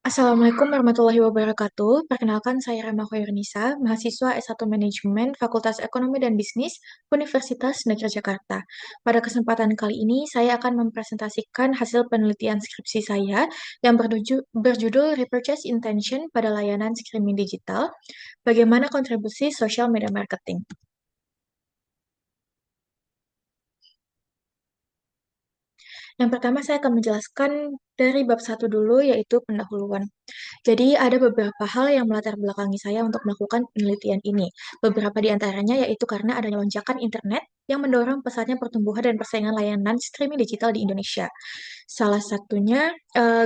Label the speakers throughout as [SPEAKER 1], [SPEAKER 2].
[SPEAKER 1] Assalamualaikum warahmatullahi wabarakatuh. Perkenalkan, saya Rama Khairunisa, mahasiswa S1 Manajemen Fakultas Ekonomi dan Bisnis Universitas Negeri Jakarta. Pada kesempatan kali ini, saya akan mempresentasikan hasil penelitian skripsi saya yang berjudul Repurchase Intention pada layanan streaming digital, bagaimana kontribusi social media marketing. Yang pertama, saya akan menjelaskan dari bab satu dulu, yaitu pendahuluan. Jadi ada beberapa hal yang melatar belakangi saya untuk melakukan penelitian ini. Beberapa di antaranya yaitu karena adanya lonjakan internet yang mendorong pesatnya pertumbuhan dan persaingan layanan streaming digital di Indonesia. Salah satunya,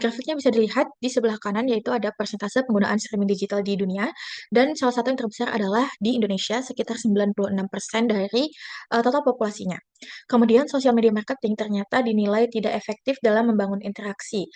[SPEAKER 1] grafiknya bisa dilihat di sebelah kanan, yaitu ada persentase penggunaan streaming digital di dunia, dan salah satu yang terbesar adalah di Indonesia, sekitar 96% dari total populasinya. Kemudian, sosial media marketing ternyata dinilai tidak efektif dalam membangun interaksi,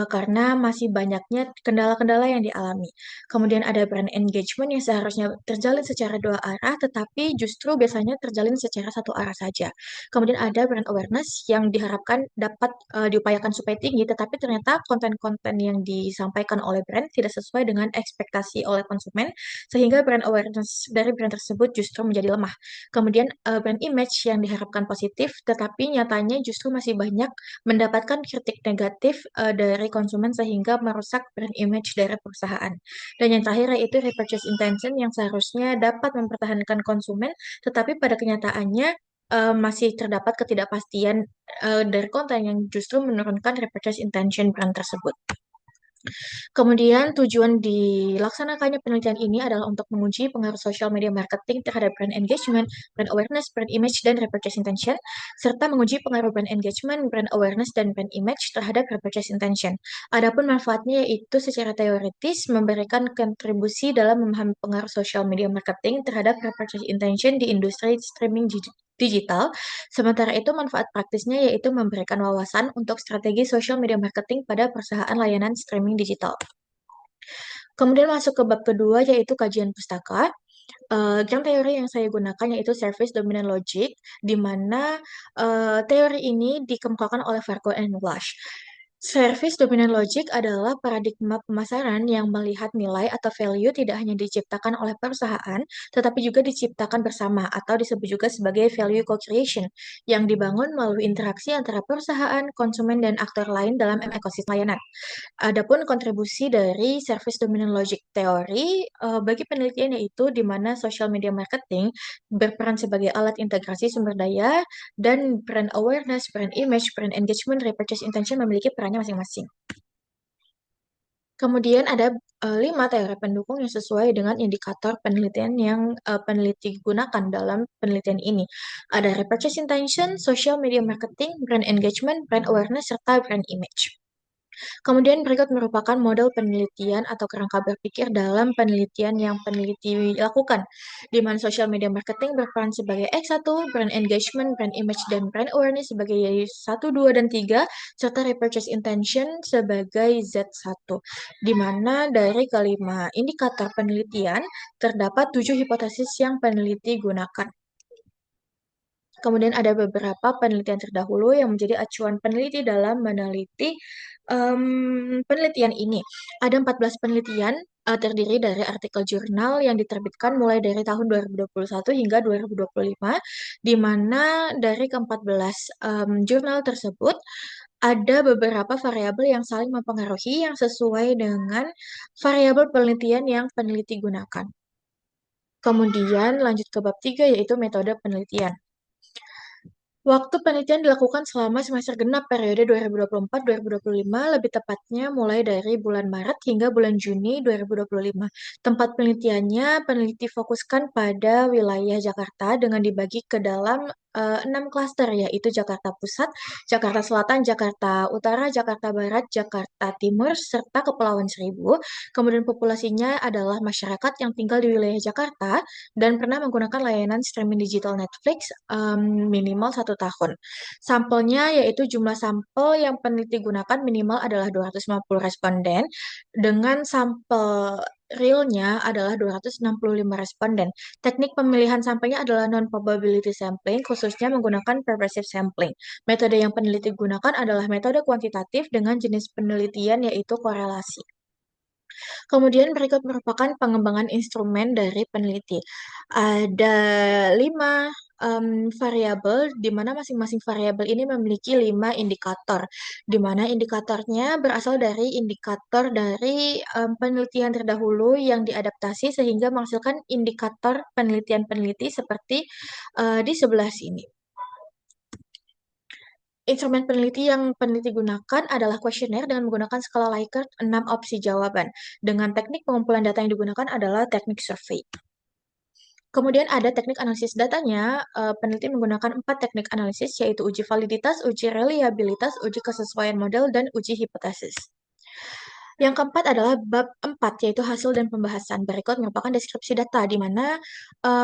[SPEAKER 1] karena masih banyaknya kendala-kendala yang dialami. Kemudian ada brand engagement yang seharusnya terjalin secara dua arah, tetapi justru biasanya terjalin secara satu arah saja. Kemudian ada brand awareness yang diharapkan dapat diupayakan supaya tinggi, tetapi ternyata konten-konten yang disampaikan oleh brand tidak sesuai dengan ekspektasi oleh konsumen, sehingga brand awareness dari brand tersebut justru menjadi lemah. Kemudian brand image yang diharapkan positif, tetapi nyatanya justru masih banyak mendapatkan kritik negatif dari konsumen sehingga merusak brand image dari perusahaan. Dan yang terakhir yaitu repurchase intention yang seharusnya dapat mempertahankan konsumen, tetapi pada kenyataannya masih terdapat ketidakpastian dari konten yang justru menurunkan repurchase intention brand tersebut. Kemudian tujuan dilaksanakannya penelitian ini adalah untuk menguji pengaruh social media marketing terhadap brand engagement, brand awareness, brand image, dan repurchase intention, serta menguji pengaruh brand engagement, brand awareness, dan brand image terhadap repurchase intention. Adapun manfaatnya yaitu secara teoritis memberikan kontribusi dalam memahami pengaruh social media marketing terhadap repurchase intention di industri streaming digital. Sementara itu, manfaat praktisnya yaitu memberikan wawasan untuk strategi social media marketing pada perusahaan layanan streaming digital. Kemudian masuk ke bab kedua yaitu kajian pustaka. Yang teori yang saya gunakan yaitu Service Dominant Logic, di mana teori ini dikemukakan oleh Fargo and Lush. Service Dominant Logic adalah paradigma pemasaran yang melihat nilai atau value tidak hanya diciptakan oleh perusahaan, tetapi juga diciptakan bersama atau disebut juga sebagai value co-creation yang dibangun melalui interaksi antara perusahaan, konsumen, dan aktor lain dalam ekosistem layanan. Adapun kontribusi dari Service Dominant Logic Theory bagi penelitian yaitu di mana social media marketing berperan sebagai alat integrasi sumber daya dan brand awareness, brand image, brand engagement, repurchase intention memiliki perannya masing-masing. Kemudian ada 5 teori pendukung yang sesuai dengan indikator penelitian yang peneliti gunakan dalam penelitian ini. Ada repurchase intention, social media marketing, brand engagement, brand awareness, serta brand image. Kemudian berikut merupakan model penelitian atau kerangka berpikir dalam penelitian yang peneliti lakukan, di mana social media marketing berperan sebagai X1, brand engagement, brand image, dan brand awareness sebagai Y1, 2, dan 3, serta repurchase intention sebagai Z1, di mana dari kelima indikator penelitian terdapat 7 hipotesis yang peneliti gunakan. Kemudian ada beberapa penelitian terdahulu yang menjadi acuan peneliti dalam meneliti penelitian ini. Ada 14 penelitian terdiri dari artikel jurnal yang diterbitkan mulai dari tahun 2021 hingga 2025, di mana dari ke-14 jurnal tersebut ada beberapa variabel yang saling mempengaruhi yang sesuai dengan variabel penelitian yang peneliti gunakan. Kemudian lanjut ke bab 3 yaitu metode penelitian. Waktu penelitian dilakukan selama semester genap periode 2024-2025, lebih tepatnya mulai dari bulan Maret hingga bulan Juni 2025. Tempat penelitiannya, peneliti fokuskan pada wilayah Jakarta dengan dibagi ke dalam 6 klaster, yaitu Jakarta Pusat, Jakarta Selatan, Jakarta Utara, Jakarta Barat, Jakarta Timur, serta Kepulauan Seribu. Kemudian populasinya adalah masyarakat yang tinggal di wilayah Jakarta dan pernah menggunakan layanan streaming digital Netflix minimal 1 tahun. Sampelnya yaitu jumlah sampel yang peneliti gunakan minimal adalah 250 responden dengan sampel realnya adalah 265 responden. Teknik pemilihan sampelnya adalah non-probability sampling, khususnya menggunakan pervasive sampling. Metode yang peneliti gunakan adalah metode kuantitatif dengan jenis penelitian yaitu korelasi. Kemudian berikut merupakan pengembangan instrumen dari peneliti. Ada 5 variabel, di mana masing-masing variabel ini memiliki 5 indikator, di mana indikatornya berasal dari indikator dari penelitian terdahulu yang diadaptasi sehingga menghasilkan indikator penelitian-peneliti seperti di sebelah sini. Instrumen peneliti yang peneliti gunakan adalah kuesioner dengan menggunakan skala Likert 6 opsi jawaban. Dengan teknik pengumpulan data yang digunakan adalah teknik survei. Kemudian ada teknik analisis datanya. Peneliti menggunakan 4 teknik analisis, yaitu uji validitas, uji reliabilitas, uji kesesuaian model, dan uji hipotesis. Yang keempat adalah bab 4, yaitu hasil dan pembahasan. Berikut merupakan deskripsi data, di mana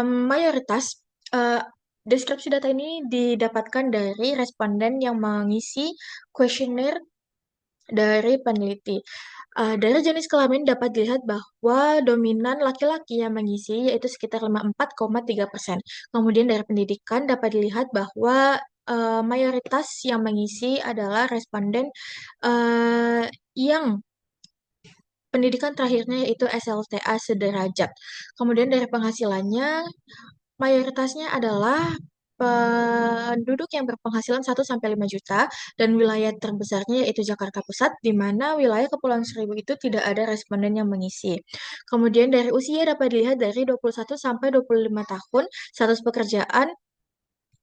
[SPEAKER 1] mayoritas eh, deskripsi data ini didapatkan dari responden yang mengisi kuesioner dari peneliti. Dari jenis kelamin dapat dilihat bahwa dominan laki-laki yang mengisi yaitu sekitar 54,3%. Kemudian dari pendidikan dapat dilihat bahwa mayoritas yang mengisi adalah responden yang pendidikan terakhirnya yaitu SLTA sederajat. Kemudian dari penghasilannya, mayoritasnya adalah penduduk yang berpenghasilan 1 sampai 5 juta dan wilayah terbesarnya yaitu Jakarta Pusat, di mana wilayah Kepulauan Seribu itu tidak ada responden yang mengisi. Kemudian dari usia dapat dilihat dari 21 sampai 25 tahun, status pekerjaan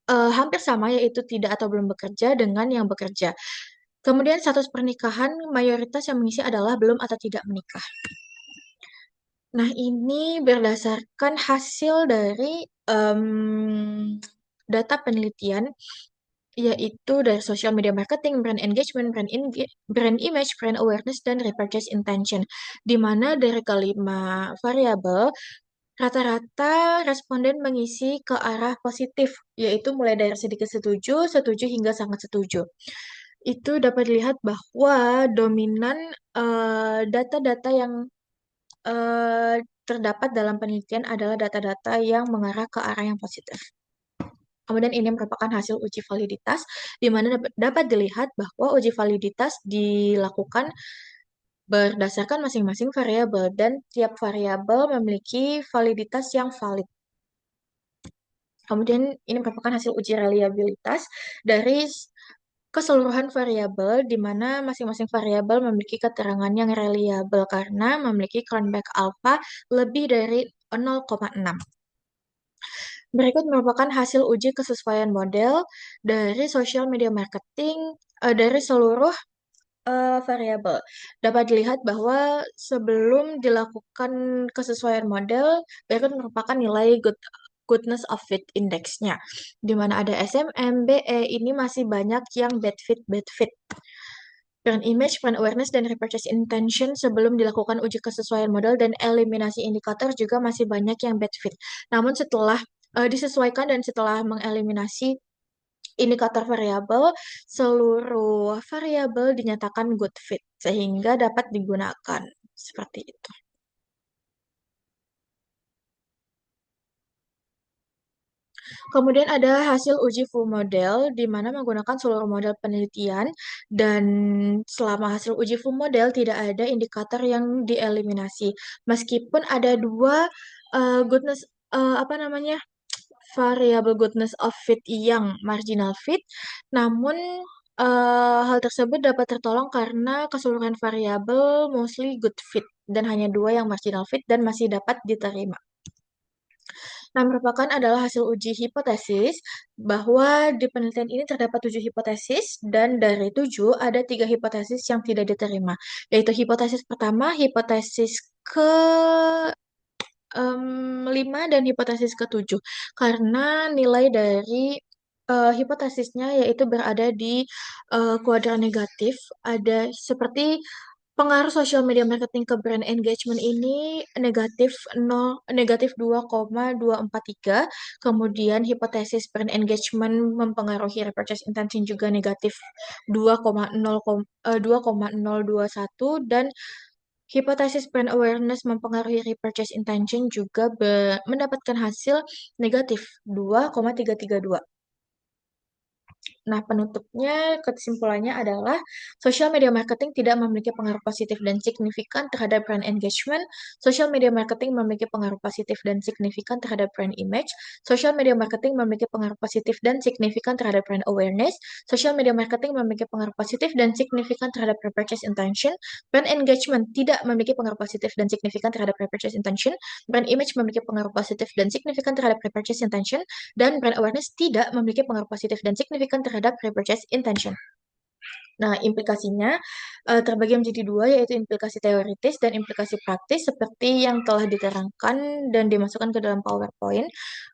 [SPEAKER 1] hampir sama yaitu tidak atau belum bekerja dengan yang bekerja. Kemudian status pernikahan mayoritas yang mengisi adalah belum atau tidak menikah. Nah, ini berdasarkan hasil dari data penelitian, yaitu dari social media marketing, brand engagement, brand image, brand awareness, dan repurchase intention. Di mana dari kelima variabel, rata-rata responden mengisi ke arah positif, yaitu mulai dari sedikit setuju, setuju, hingga sangat setuju. Itu dapat dilihat bahwa dominan data-data yang eh, terdapat dalam penelitian adalah data-data yang mengarah ke arah yang positif. Kemudian ini merupakan hasil uji validitas, di mana dapat dilihat bahwa uji validitas dilakukan berdasarkan masing-masing variabel dan tiap variabel memiliki validitas yang valid. Kemudian ini merupakan hasil uji reliabilitas dari keseluruhan variabel, di mana masing-masing variabel memiliki keterangan yang reliable karena memiliki cronbach alpha lebih dari 0,6. Berikut merupakan hasil uji kesesuaian model dari social media marketing dari seluruh variabel. Dapat dilihat bahwa sebelum dilakukan kesesuaian model, berikut merupakan nilai goodness of fit index-nya, di mana ada SMM, BE, ini masih banyak yang bad fit. Brand image, brand awareness, dan repurchase intention sebelum dilakukan uji kesesuaian model dan eliminasi indikator juga masih banyak yang bad fit. Namun setelah disesuaikan dan setelah mengeliminasi indikator variabel, seluruh variabel dinyatakan good fit sehingga dapat digunakan. Seperti itu. Kemudian ada hasil uji full model, di mana menggunakan seluruh model penelitian, dan selama hasil uji full model tidak ada indikator yang dieliminasi. Meskipun ada dua goodness, apa namanya, variable goodness of fit yang marginal fit, namun hal tersebut dapat tertolong karena keseluruhan variabel mostly good fit, dan hanya dua yang marginal fit dan masih dapat diterima. Nah, merupakan adalah hasil uji hipotesis bahwa di penelitian ini terdapat 7 hipotesis dan dari 7 ada 3 hipotesis yang tidak diterima, yaitu hipotesis pertama, hipotesis ke 5 dan hipotesis ke-7. Karena nilai dari hipotesisnya yaitu berada di kuadran negatif, ada seperti pengaruh social media marketing ke brand engagement ini negatif 0, negatif 2,243. Kemudian hipotesis brand engagement mempengaruhi repurchase intention juga negatif 2,021, dan hipotesis brand awareness mempengaruhi repurchase intention juga mendapatkan hasil negatif 2,332. Nah, penutupnya, kesimpulannya adalah social media marketing tidak memiliki pengaruh positif dan signifikan terhadap brand engagement. Social media marketing memiliki pengaruh positif dan signifikan terhadap brand image. Social media marketing memiliki pengaruh positif dan signifikan terhadap brand awareness. Social media marketing memiliki pengaruh positif dan signifikan terhadap repurchase intention. Brand engagement tidak memiliki pengaruh positif dan signifikan terhadap repurchase intention. Brand image memiliki pengaruh positif dan signifikan terhadap repurchase intention. Dan brand awareness tidak memiliki pengaruh positif dan signifikan terhadap repurchase intention. Nah, implikasinya terbagi menjadi dua, yaitu implikasi teoritis dan implikasi praktis, seperti yang telah diterangkan dan dimasukkan ke dalam PowerPoint.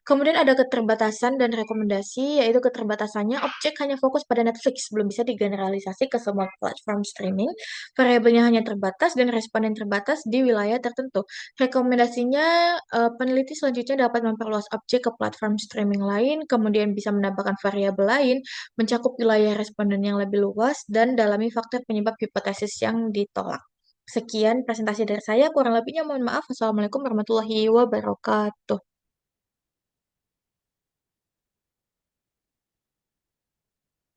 [SPEAKER 1] Kemudian ada keterbatasan dan rekomendasi, yaitu keterbatasannya objek hanya fokus pada Netflix, belum bisa digeneralisasi ke semua platform streaming. Variabelnya hanya terbatas dan responden terbatas di wilayah tertentu. Rekomendasinya, peneliti selanjutnya dapat memperluas objek ke platform streaming lain, kemudian bisa menambahkan variabel lain, mencakup wilayah responden yang lebih luas, dan dalami faktor penyebab hipotesis yang ditolak. Sekian presentasi dari saya, kurang lebihnya mohon maaf. Wassalamualaikum warahmatullahi wabarakatuh.